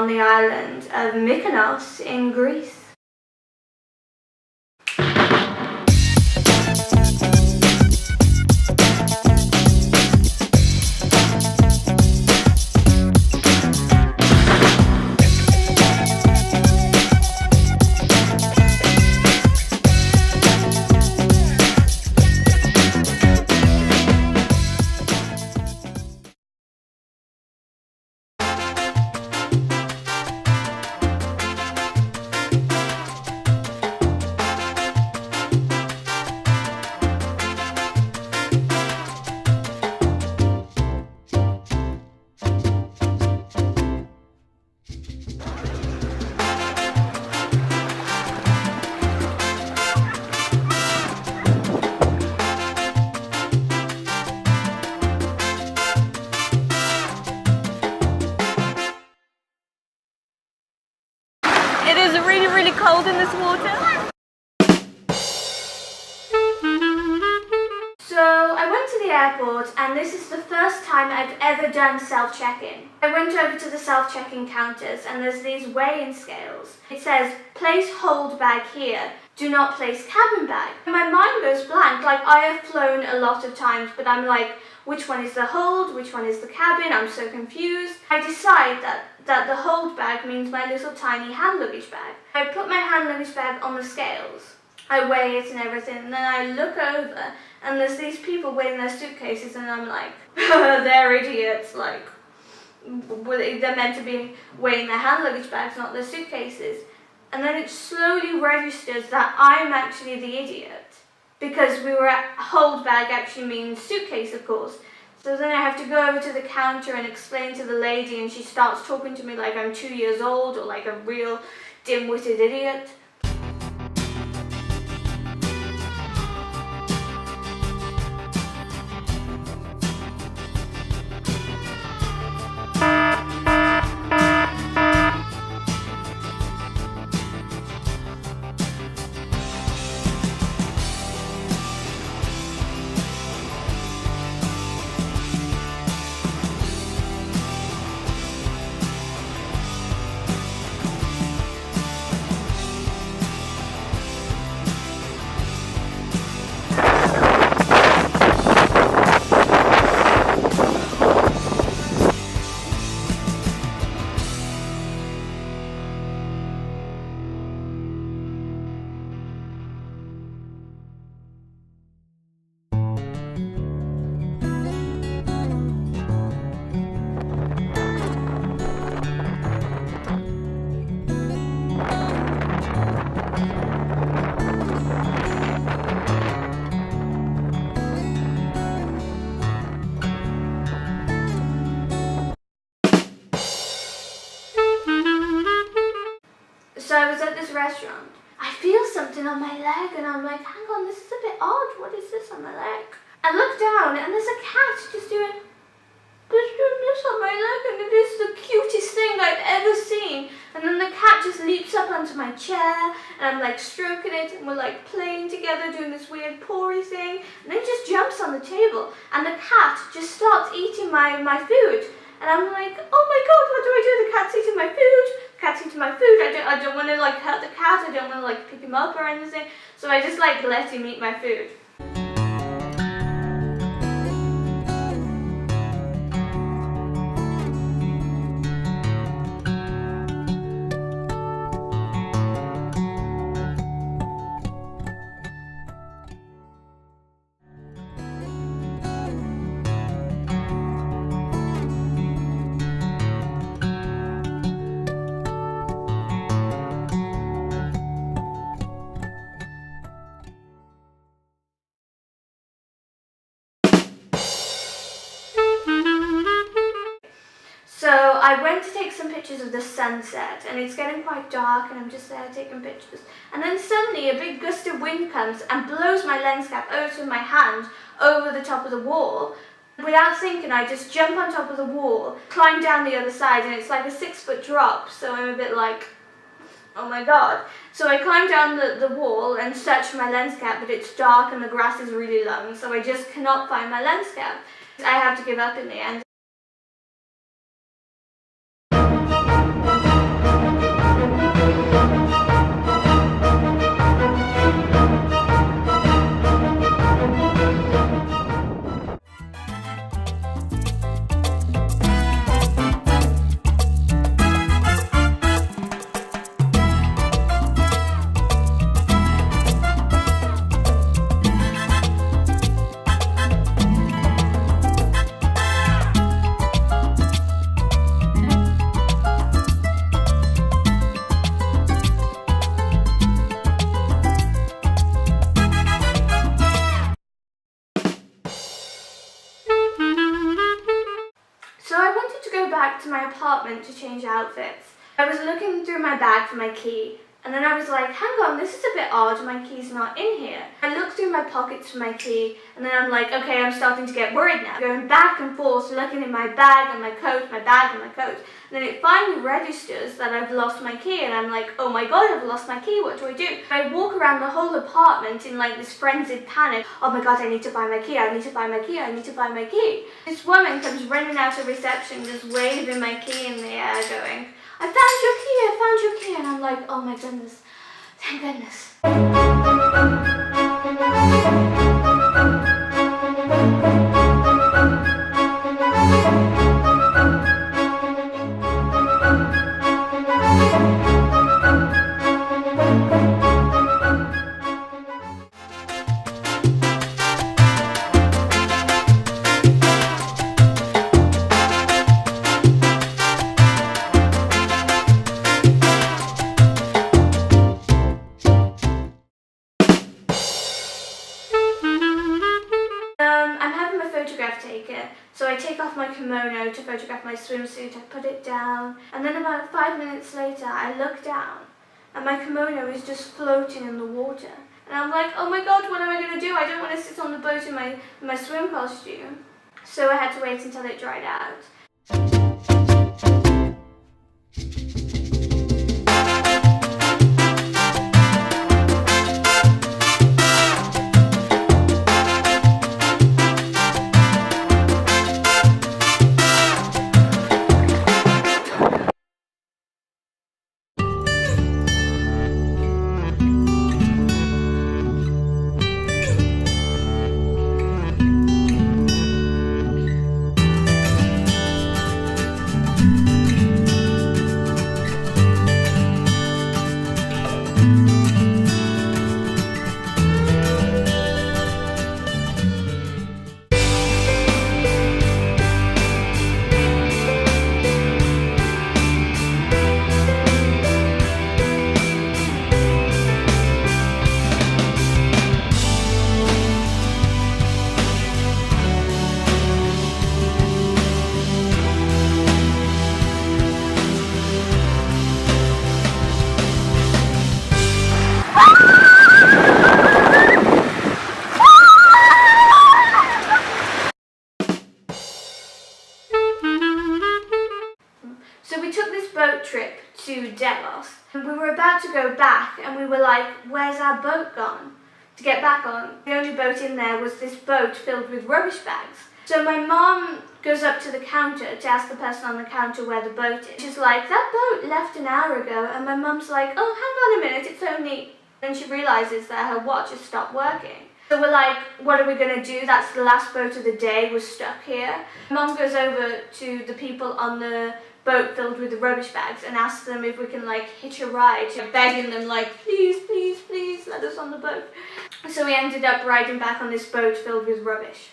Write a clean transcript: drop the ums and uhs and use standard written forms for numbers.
on the island of Mykonos in Greece. It is really, really cold in this water. So I went to the airport, and this is the first time I've ever done self-check-in. I went over to the self-check-in counters, and there's these weighing scales. It says, place hold bag here, do not place cabin bag. My mind goes blank. Like, I have flown a lot of times, but I'm like, which one is the hold, which one is the cabin? I'm so confused. I decide that the hold bag means my little tiny hand luggage bag. I put my hand luggage bag on the scales. I weigh it and everything, and then I look over, and there's these people weighing their suitcases, and I'm like, they're idiots. Like, they're meant to be weighing their hand luggage bags, not their suitcases. And then it slowly registers that I'm actually the idiot, because we were at hold bag actually means suitcase, of course. So then I have to go over to the counter and explain to the lady, and she starts talking to me like I'm 2 years old or like a real dim-witted idiot. So I was at this restaurant. I feel something on my leg, and I'm like, hang on, this is a bit odd. What is this on my leg? I look down, and there's a cat just doing this on my leg, and it is the cutest thing I've ever seen. And then the cat just leaps up onto my chair, and I'm like stroking it, and we're like playing together, doing this weird pawry thing. And then it just jumps on the table, and the cat just starts eating my food. And I'm like, oh my god, what do I do? The cat's eating my food. The cat's eating my food. I don't want to like hurt the cat. I don't want to like pick him up or anything. So I just like let him eat my food. So I went to take some pictures of the sunset, and it's getting quite dark, and I'm just there taking pictures. And then suddenly a big gust of wind comes and blows my lens cap over to my hand over the top of the wall. Without thinking, I just jump on top of the wall, climb down the other side, and it's like a 6-foot drop, so I'm a bit like, oh my god. So I climb down the wall and search for my lens cap, but it's dark and the grass is really long, so I just cannot find my lens cap. I have to give up in the end. apartment to change outfits. I was looking through my bag for my key, and then I was like, hang on, this is a bit odd, my key's not in here. I looked through my pockets for my key, and then I'm like, okay, I'm starting to get worried now. Going back and forth, looking in my bag and my coat, my bag and my coat. And then it finally registers that I've lost my key, and I'm like, oh my god, I've lost my key, what do I do? I walk around the whole apartment in like this frenzied panic. Oh my god, I need to find my key, I need to find my key, I need to find my key. This woman comes running out of reception, just waving my key in the air, going, I found your key, I found your key. And I'm like, oh my goodness, thank goodness. I'm having my photograph taken, so I take off my kimono to photograph my swimsuit, I put it down, and then about 5 minutes later I look down, and my kimono is just floating in the water. And I'm like, oh my god, what am I going to do? I don't want to sit on the boat in my swim costume. So I had to wait until it dried out. So we took this boat trip to Delos, and we were about to go back, and we were like, where's our boat gone to get back on? The only boat in there was this boat filled with rubbish bags. So my mom goes up to the counter to ask the person on the counter where the boat is. She's like, that boat left an hour ago, and my mom's like, oh, hang on a minute, it's only... Then she realizes that her watch has stopped working. So we're like, what are we going to do? That's the last boat of the day, we're stuck here. Mom goes over to the people on the boat filled with the rubbish bags and asks them if we can like hitch a ride, begging them like, please, please, please let us on the boat. So we ended up riding back on this boat filled with rubbish.